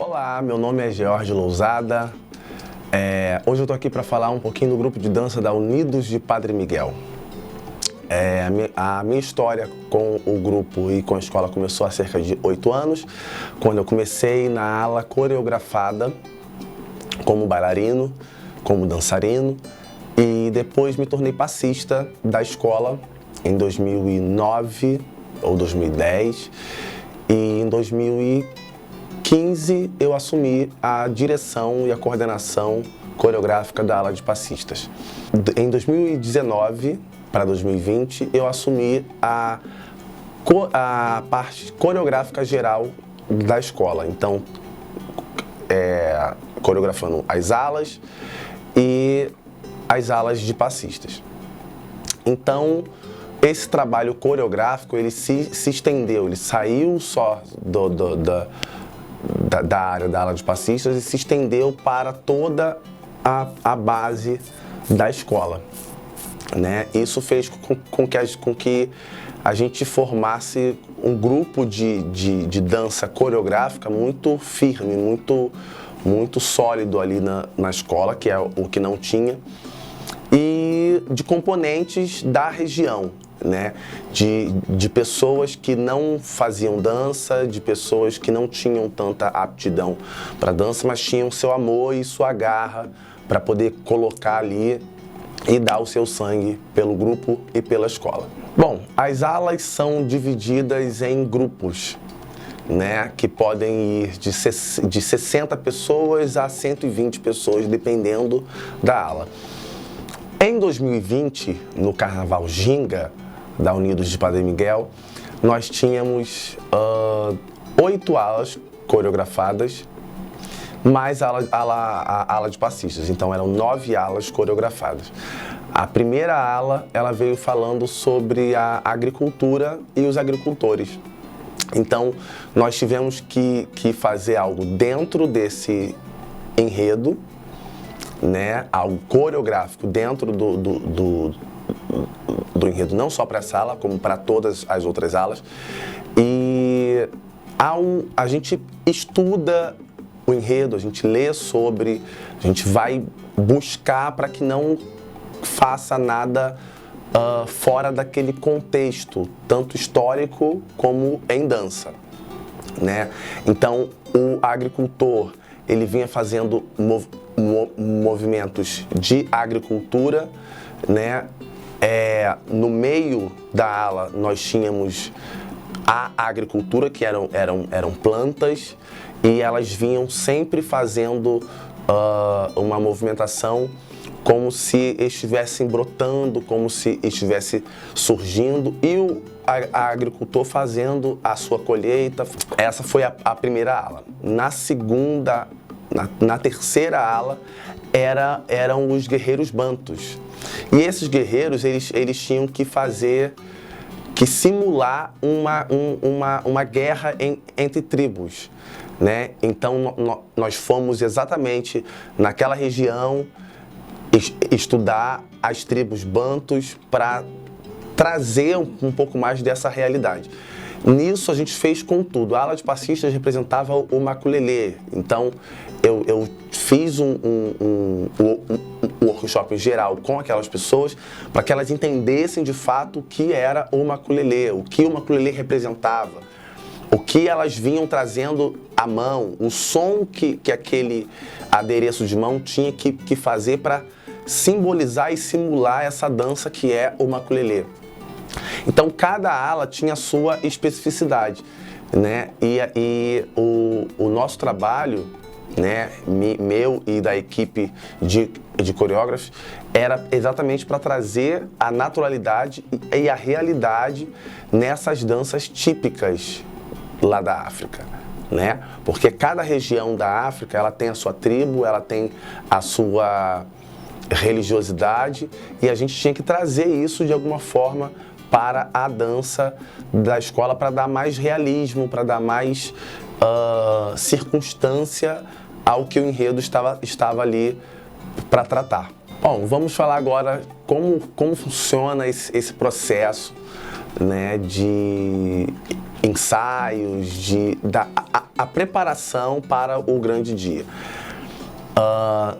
Olá, meu nome é George Lousada. Hoje eu estou aqui para falar um pouquinho do grupo de dança da Unidos de Padre Miguel. A minha história com o grupo e com a escola começou há cerca de 8 anos, quando eu comecei na ala coreografada como bailarino, como dançarino, e depois me tornei passista da escola em 2009 ou 2010, e em 2015 eu assumi a direção e a coordenação coreográfica da ala de passistas. Em 2019 para 2020 eu assumi a parte coreográfica geral da escola, então coreografando as alas e as alas de passistas. Então esse trabalho coreográfico ele se estendeu, ele saiu só da área da ala de passistas e se estendeu para toda a base da escola, né? Isso fez com que a gente formasse um grupo de dança coreográfica muito firme, muito sólido ali na escola, que é o que não tinha, e de componentes da região, né? De pessoas que não faziam dança, de pessoas que não tinham tanta aptidão para dança, mas tinham seu amor e sua garra para poder colocar ali e dar o seu sangue pelo grupo e pela escola. Bom, as alas são divididas em grupos, né, que podem ir de 60 pessoas a 120 pessoas, dependendo da ala. Em 2020, no Carnaval Ginga, da Unidos de Padre Miguel, nós tínhamos 8 alas coreografadas, mais a ala de passistas, então eram 9 alas coreografadas. A primeira ala, ela veio falando sobre a agricultura e os agricultores. Então, nós tivemos que fazer algo dentro desse enredo, né, algo coreográfico dentro do enredo, não só para essa ala, como para todas as outras alas. E a gente estuda o enredo, a gente lê sobre, a gente vai buscar para que não faça nada fora daquele contexto, tanto histórico como em dança, né? Então, o agricultor, ele vinha fazendo movimentos de agricultura, né? No meio da ala nós tínhamos a agricultura, que eram plantas, e elas vinham sempre fazendo uma movimentação como se estivessem brotando, como se estivesse surgindo, e o agricultor fazendo a sua colheita. Essa foi a primeira ala. Na terceira ala eram os guerreiros bantus. E esses guerreiros, eles tinham que simular uma guerra entre tribos, né? Então nós fomos exatamente naquela região estudar as tribos bantus para trazer um pouco mais dessa realidade. Nisso a gente fez com tudo. A ala de passistas representava o maculelê. Então eu fiz um workshop em geral com aquelas pessoas para que elas entendessem de fato o que era o maculelê, o que o maculelê representava, o que elas vinham trazendo à mão, o som que aquele adereço de mão tinha que fazer para simbolizar e simular essa dança que é o maculelê. Então cada ala tinha a sua especificidade, né? E o nosso trabalho, né, meu e da equipe de coreógrafos, era exatamente para trazer a naturalidade e a realidade nessas danças típicas lá da África, né? Porque cada região da África, ela tem a sua tribo, ela tem a sua religiosidade, e a gente tinha que trazer isso de alguma forma para a dança da escola, para dar mais realismo, para dar mais circunstância ao que o enredo estava ali para tratar. Bom, vamos falar agora como funciona esse processo, né, de ensaios, a preparação para o grande dia.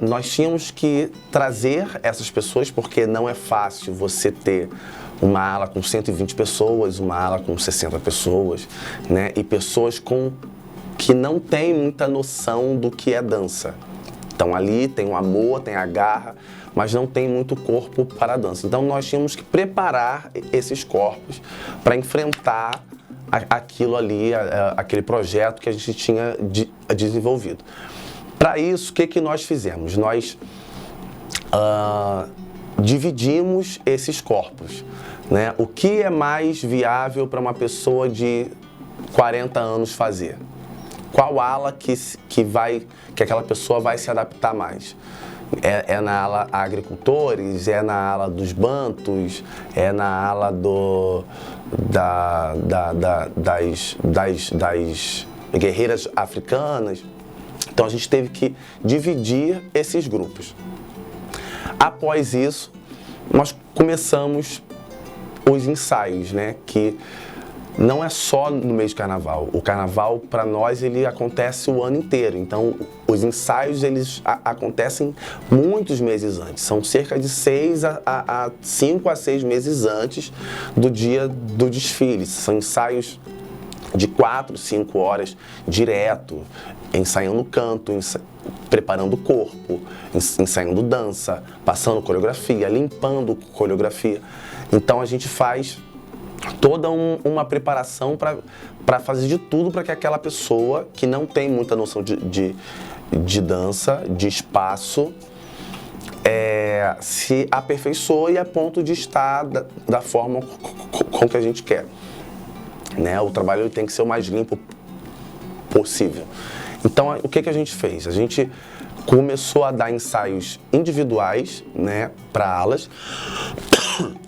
Nós tínhamos que trazer essas pessoas, porque não é fácil você ter uma ala com 120 pessoas, uma ala com 60 pessoas, né? E pessoas que não têm muita noção do que é dança. Então ali tem o amor, tem a garra, mas não tem muito corpo para a dança. Então nós tínhamos que preparar esses corpos para enfrentar aquilo ali, aquele projeto que a gente tinha desenvolvido. Para isso, o que nós fizemos? Nós dividimos esses corpos, né? O que é mais viável para uma pessoa de 40 anos fazer? Qual ala que aquela pessoa vai se adaptar mais? É na ala agricultores, é na ala dos bantus, é na ala das guerreiras africanas. Então a gente teve que dividir esses grupos. Após isso, nós começamos os ensaios, né? Que não é só no mês de carnaval. O carnaval, para nós, ele acontece o ano inteiro. Então, os ensaios, eles acontecem muitos meses antes. São cerca de 5 a 6 meses antes do dia do desfile. São ensaios de 4, 5 horas direto, ensaiando canto, preparando o corpo, ensaiando dança, passando coreografia, limpando coreografia. Então, a gente faz toda uma preparação para fazer de tudo para que aquela pessoa que não tem muita noção de dança, de espaço, se aperfeiçoe a ponto de estar da forma com que a gente quer. Né? O trabalho tem que ser o mais limpo possível. Então, o que a gente fez? A gente começou a dar ensaios individuais, né, para alas,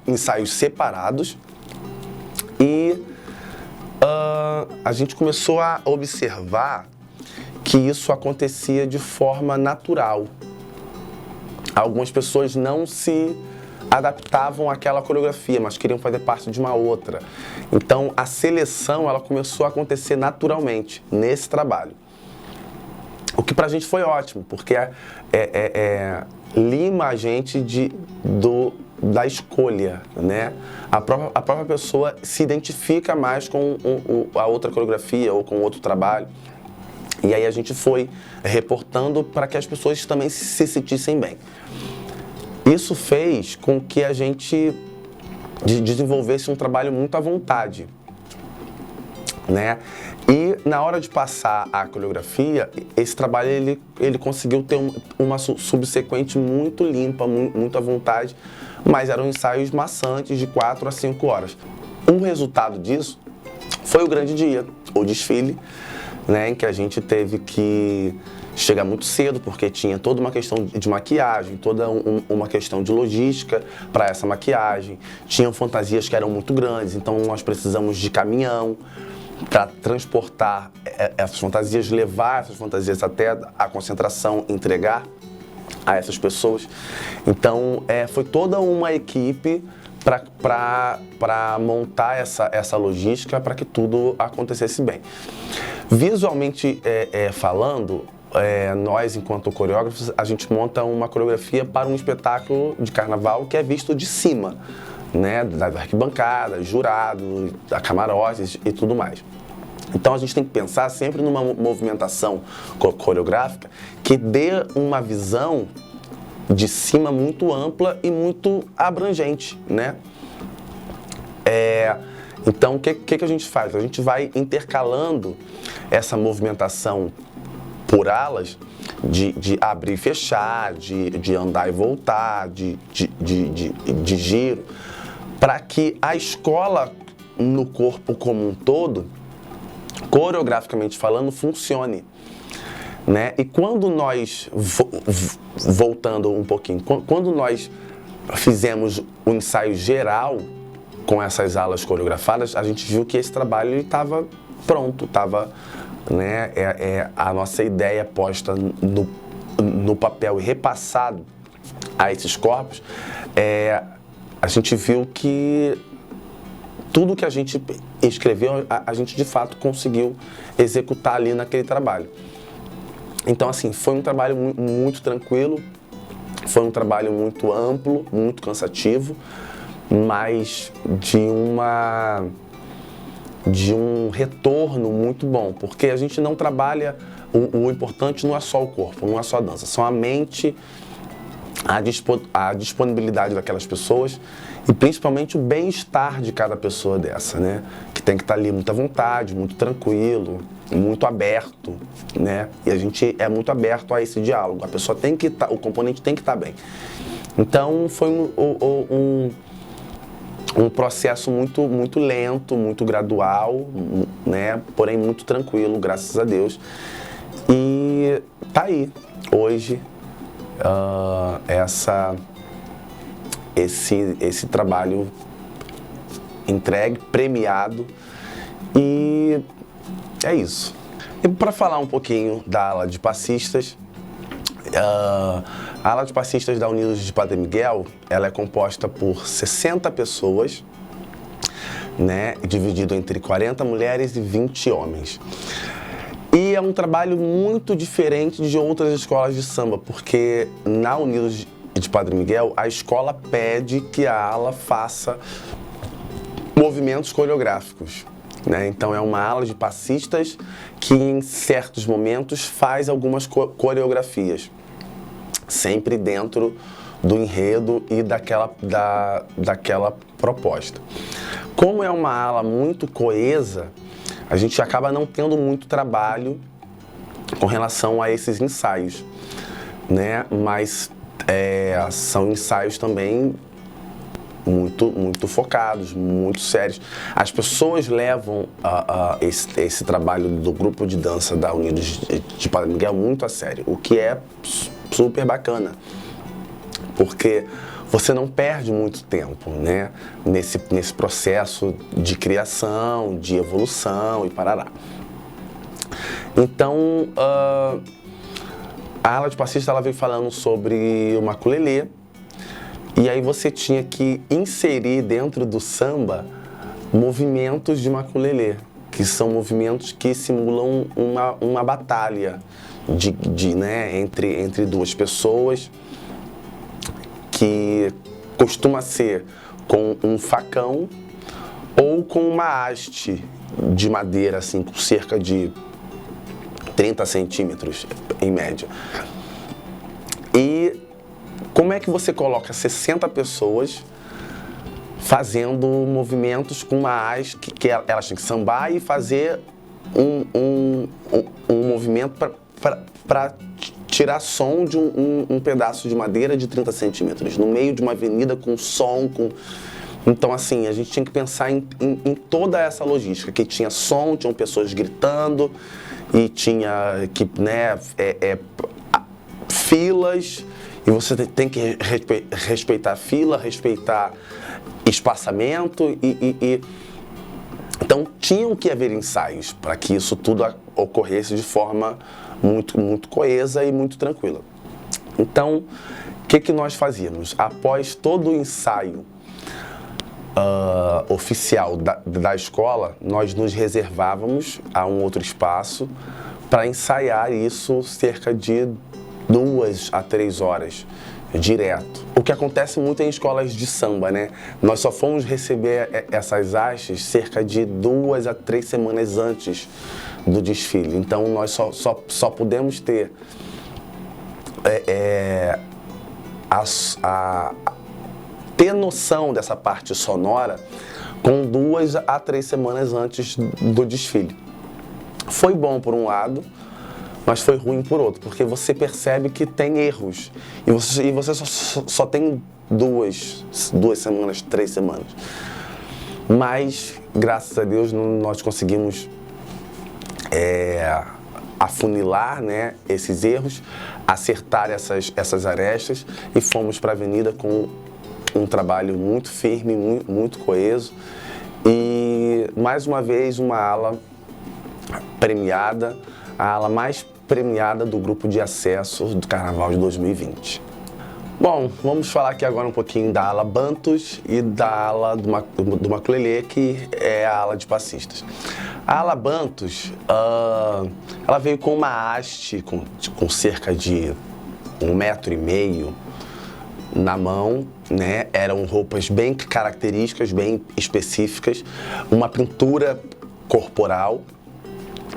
ensaios separados. E a gente começou a observar que isso acontecia de forma natural. Algumas pessoas não se adaptavam àquela coreografia, mas queriam fazer parte de uma outra. Então, a seleção ela começou a acontecer naturalmente nesse trabalho. O que pra gente foi ótimo, porque lima a gente da escolha, né? A própria pessoa se identifica mais com a outra coreografia ou com outro trabalho. E aí a gente foi reportando para que as pessoas também se sentissem bem. Isso fez com que a gente desenvolvesse um trabalho muito à vontade, né? E na hora de passar a coreografia, esse trabalho ele conseguiu ter uma subsequente muito limpa, muito à vontade, mas eram ensaios maçantes de 4 a 5 horas. Um resultado disso foi o grande dia, o desfile, né, em que a gente teve que chegar muito cedo, porque tinha toda uma questão de maquiagem, toda uma questão de logística para essa maquiagem. Tinham fantasias que eram muito grandes, então nós precisamos de caminhão para transportar essas fantasias, levar essas fantasias até a concentração, entregar a essas pessoas. Então, foi toda uma equipe para montar essa logística para que tudo acontecesse bem. Visualmente falando, nós, enquanto coreógrafos, a gente monta uma coreografia para um espetáculo de carnaval que é visto de cima, né, da arquibancada, jurado, da camarotes e tudo mais. Então a gente tem que pensar sempre numa movimentação coreográfica que dê uma visão de cima muito ampla e muito abrangente, né? Então o que a gente faz? A gente vai intercalando essa movimentação por alas, de abrir e fechar, de andar e voltar, de giro, para que a escola no corpo como um todo, coreograficamente falando, funcione, né? E quando nós, voltando um pouquinho, quando nós fizemos o ensaio geral com essas alas coreografadas, a gente viu que esse trabalho estava pronto, estava, né, a nossa ideia posta no papel e repassado a esses corpos, a gente viu que tudo que a gente escreveu, a gente de fato conseguiu executar ali naquele trabalho. Então, assim, foi um trabalho muito tranquilo, foi um trabalho muito amplo, muito cansativo, mas de um retorno muito bom, porque a gente não trabalha, o importante não é só o corpo, não é só a dança, são a mente, a disponibilidade daquelas pessoas e principalmente o bem-estar de cada pessoa dessa, né? Que tem que estar ali muito à vontade, muito tranquilo, muito aberto, né? E a gente é muito aberto a esse diálogo, a pessoa tem que estar, o componente tem que estar bem. Então foi um processo muito lento, muito gradual, né? Porém muito tranquilo, graças a Deus. E tá aí, hoje, esse trabalho entregue, premiado, e é isso. E para falar um pouquinho da ala de passistas, a ala de passistas da Unidos de Padre Miguel, ela é composta por 60 pessoas, né, dividido entre 40 mulheres e 20 homens. E é um trabalho muito diferente de outras escolas de samba, porque na Unidos de Padre Miguel, a escola pede que a ala faça movimentos coreográficos, né? Então é uma ala de passistas que em certos momentos faz algumas coreografias, sempre dentro do enredo e daquela proposta. Como é uma ala muito coesa, a gente acaba não tendo muito trabalho com relação a esses ensaios, né? Mas são ensaios também muito focados, muito sérios. As pessoas levam esse trabalho do grupo de dança da Unidos de Padre Miguel muito a sério, o que é super bacana, porque você não perde muito tempo, né, nesse processo de criação, de evolução e parará. Então, a ala de passista ela veio falando sobre o maculelê, e aí você tinha que inserir dentro do samba movimentos de maculelê, que são movimentos que simulam uma batalha né, entre duas pessoas, que costuma ser com um facão ou com uma haste de madeira, assim, com cerca de 30 centímetros em média. E como é que você coloca 60 pessoas fazendo movimentos com uma haste que elas têm que sambar e fazer um movimento para tirar som de um pedaço de madeira de 30 centímetros, no meio de uma avenida com som, Então, assim, a gente tinha que pensar em toda essa logística, que tinha som, tinham pessoas gritando, e tinha que, né, filas, e você tem que respeitar a fila, respeitar espaçamento, então tinham que haver ensaios para que isso tudo ocorresse de forma muito coesa e muito tranquila. Então, o que nós fazíamos? Após todo o ensaio oficial da escola, nós nos reservávamos a um outro espaço para ensaiar isso cerca de 2 a 3 horas direto. O que acontece muito em escolas de samba, né? Nós só fomos receber essas hastes cerca de 2 a 3 semanas antes do desfile. Então nós só pudemos ter ter noção dessa parte sonora com 2 a 3 semanas antes do desfile. Foi bom por um lado, mas foi ruim por outro, porque você percebe que tem erros e você só tem 2 semanas, 3 semanas. Mas, graças a Deus, nós conseguimos afunilar, né, esses erros, acertar essas arestas e fomos para a avenida com um trabalho muito firme, muito coeso e, mais uma vez, uma ala premiada, a ala mais premiada do grupo de acesso do Carnaval de 2020. Bom, vamos falar aqui agora um pouquinho da ala Bantus e da ala do Maculelê, que é a ala de passistas. A ala Bantus, ela veio com uma haste com cerca de 1,5 m na mão, né? Eram roupas bem características, bem específicas, uma pintura corporal,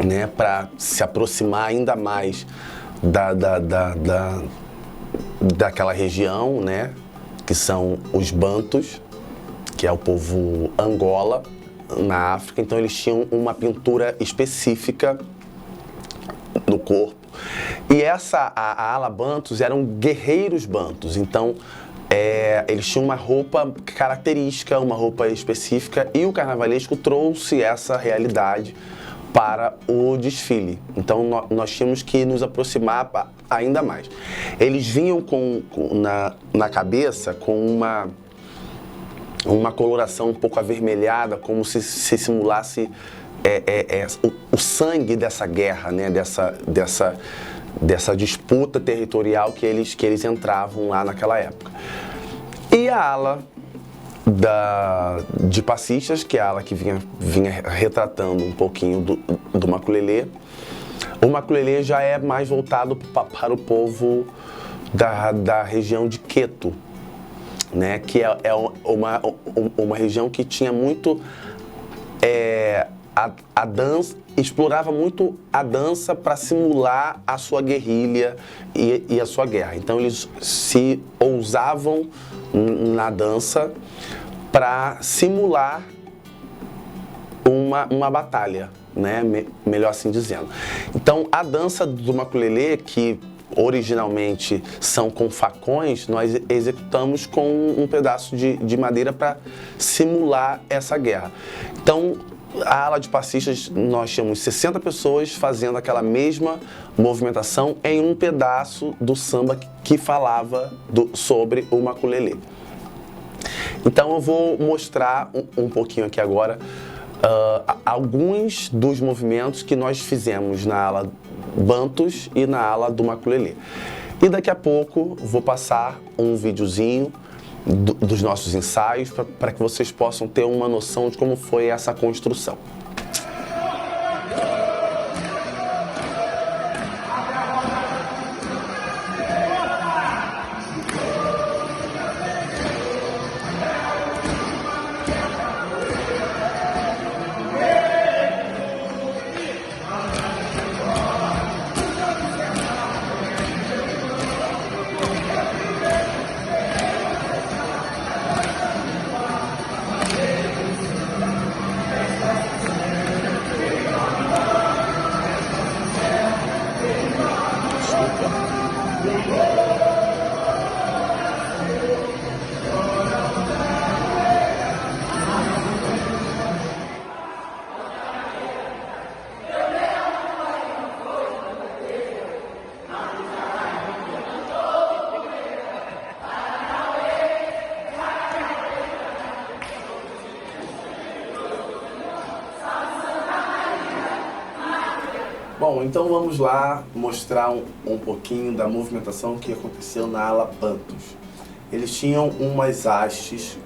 né? Para se aproximar ainda mais daquela região, né? Que são os Bantus, que é o povo Angola, na África. Então eles tinham uma pintura específica no corpo. E a ala Bantus eram guerreiros Bantus, então eles tinham uma roupa característica, uma roupa específica, e o carnavalesco trouxe essa realidade para o desfile. Então nós tínhamos que nos aproximar ainda mais. Eles vinham na cabeça com uma coloração um pouco avermelhada, como se simulasse o sangue dessa guerra, né? dessa disputa territorial que eles entravam lá naquela época. E a ala de passistas, que é a ala que vinha retratando um pouquinho do Maculelê. O Maculelê já é mais voltado para o povo da região de Queto, né? Que é uma região que tinha muito a dança, explorava muito a dança para simular a sua guerrilha e a sua guerra. Então eles se ousavam na dança para simular uma batalha, né? Melhor assim dizendo. Então a dança do Maculelê, que originalmente são com facões, nós executamos com um pedaço de madeira para simular essa guerra. Então a ala de passistas, nós tínhamos 60 pessoas fazendo aquela mesma movimentação em um pedaço do samba que falava sobre o Maculelê. Então eu vou mostrar um pouquinho aqui agora alguns dos movimentos que nós fizemos na ala Bantus e na ala do Maculelê. E daqui a pouco vou passar um videozinho dos nossos ensaios para que vocês possam ter uma noção de como foi essa construção. Bom, então vamos lá mostrar um pouquinho da movimentação que aconteceu na ala Bantus. Eles tinham umas hastes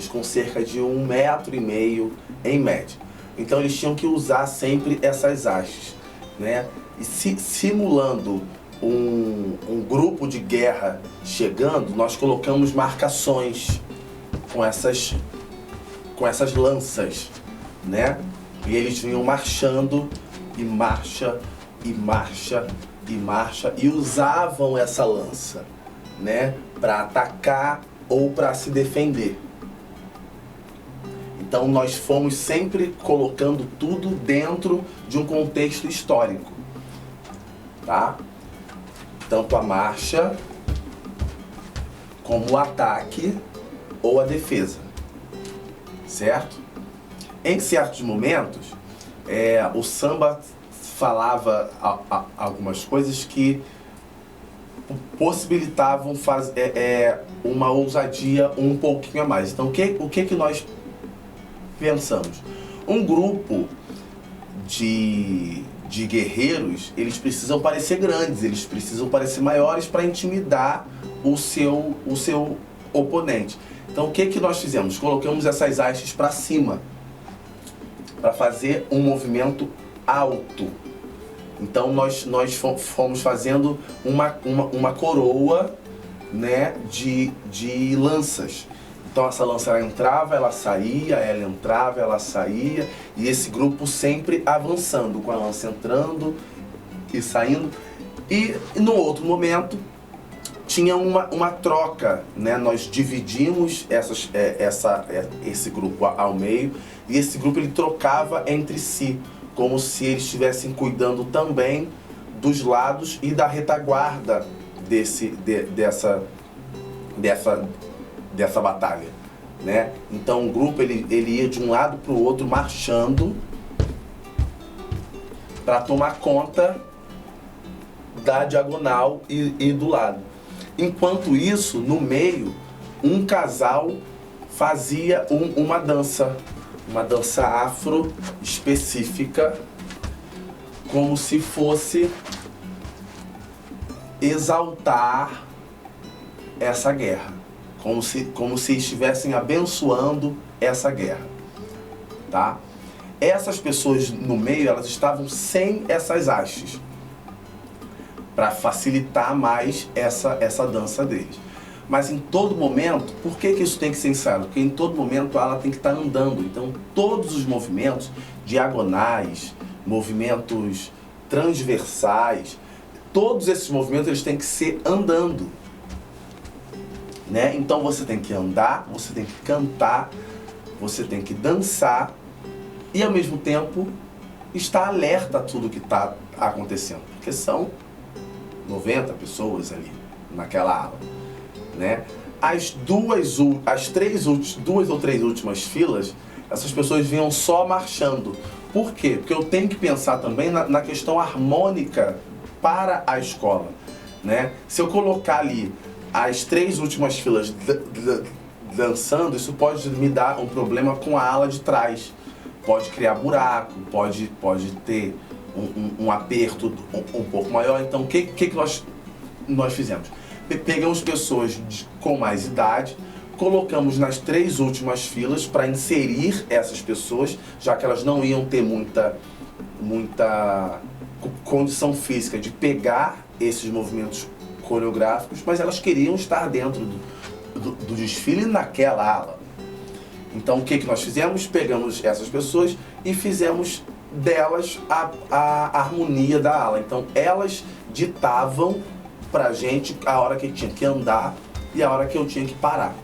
com cerca de 1,5 m em média. Então eles tinham que usar sempre essas hastes, né? E simulando um grupo de guerra chegando, nós colocamos marcações com essas lanças, né? E eles vinham marchando, e marcha, e marcha, e marcha, e usavam essa lança, né, para atacar ou para se defender. Então nós fomos sempre colocando tudo dentro de um contexto histórico, tá? Tanto a marcha, como o ataque ou a defesa, certo? Em certos momentos, o samba falava algumas coisas que possibilitavam uma ousadia um pouquinho a mais. Então, o que nós pensamos? Um grupo de de guerreiros, eles precisam parecer grandes, eles precisam parecer maiores para intimidar o seu oponente. Então o que nós fizemos? Colocamos essas hastes para cima, para fazer um movimento alto. Então nós fomos fazendo uma coroa, né, de lanças. Então essa lança ela entrava, ela saía, ela entrava, ela saía, e esse grupo sempre avançando, com a lança entrando e saindo. E no outro momento tinha uma troca, né? Nós dividimos esse grupo ao meio, e esse grupo ele trocava entre si, como se eles estivessem cuidando também dos lados e da retaguarda dessa batalha, né? Então o grupo ele ia de um lado para o outro marchando para tomar conta da diagonal e do lado. Enquanto isso, no meio, um casal fazia uma dança afro específica, como se fosse exaltar essa guerra, como se estivessem abençoando essa guerra, tá? Essas pessoas no meio, elas estavam sem essas hastes, para facilitar mais essa dança deles. Mas em todo momento, por que isso tem que ser ensaiado? Porque em todo momento ela tem que estar andando. Então todos os movimentos diagonais, movimentos transversais, todos esses movimentos eles têm que ser andando, né? Então você tem que andar, você tem que cantar, você tem que dançar e ao mesmo tempo estar alerta a tudo que está acontecendo, porque são 90 pessoas ali naquela ala, né? Duas ou três últimas filas, essas pessoas vinham só marchando. Por quê? Porque eu tenho que pensar também na questão harmônica para a escola, né? Se eu colocar ali as 3 últimas filas dançando, isso pode me dar um problema com a ala de trás. Pode criar buraco, pode ter um aperto um pouco maior. Então o que nós fizemos? Pegamos pessoas com mais idade, colocamos nas 3 últimas filas para inserir essas pessoas, já que elas não iam ter muita condição física de pegar esses movimentos coreográficos, mas elas queriam estar dentro do desfile naquela ala. Então o que nós fizemos? Pegamos essas pessoas e fizemos delas a harmonia da ala. Então elas ditavam pra gente a hora que tinha que andar e a hora que eu tinha que parar.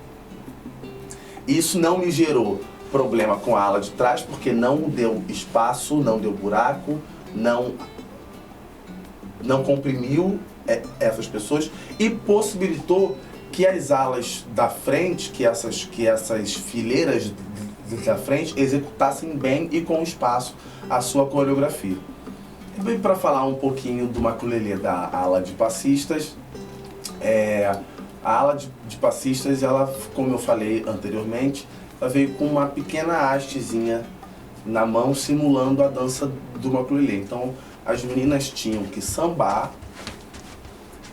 Isso não me gerou problema com a ala de trás, porque não deu espaço, não deu buraco, não comprimiu essas pessoas e possibilitou que as alas da frente, que essas fileiras da frente executassem bem e com espaço a sua coreografia. E bem, para falar um pouquinho do maculelê da ala de passistas, a ala de passistas, ela, como eu falei anteriormente, ela veio com uma pequena hastezinha na mão simulando a dança do maculelê. Então as meninas tinham que sambar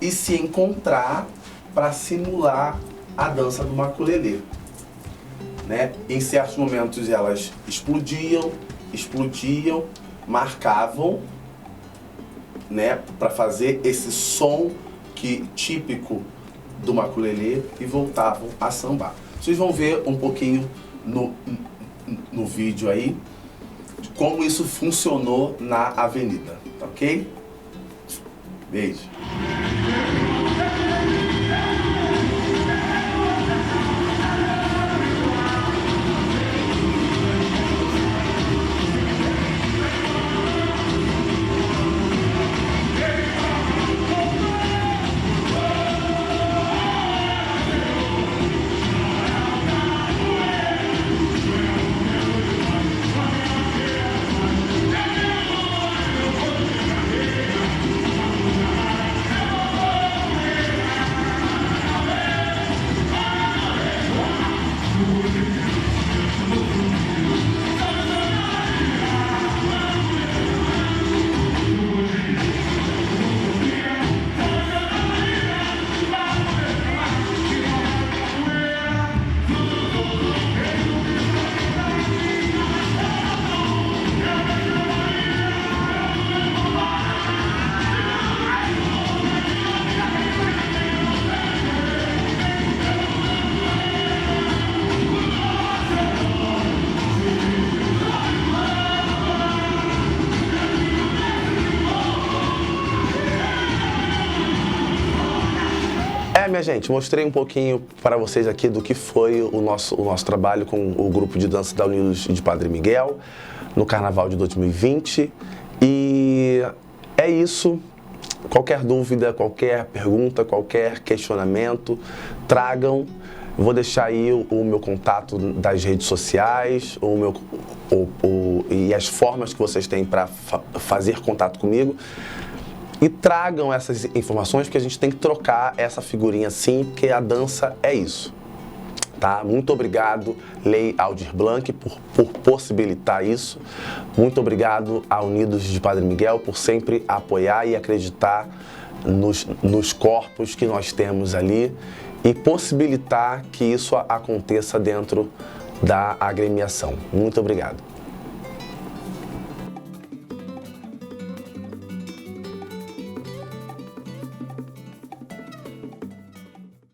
e se encontrar para simular a dança do maculelê, né? Em certos momentos elas explodiam, marcavam, né, para fazer esse som típico do maculelê e voltavam a sambar. Vocês vão ver um pouquinho no vídeo aí de como isso funcionou na avenida, ok? Beijo! gente, mostrei um pouquinho para vocês aqui do que foi o nosso trabalho com o grupo de dança da Unidos de Padre Miguel no Carnaval de 2020. E é isso. Qualquer dúvida, qualquer pergunta, qualquer questionamento, tragam. Vou deixar aí o meu contato das redes sociais, e as formas que vocês têm para fazer contato comigo. E tragam essas informações, porque a gente tem que trocar essa figurinha sim, porque a dança é isso. Tá? Muito obrigado, Lei Aldir Blanc, por possibilitar isso. Muito obrigado à Unidos de Padre Miguel por sempre apoiar e acreditar nos corpos que nós temos ali e possibilitar que isso aconteça dentro da agremiação. Muito obrigado.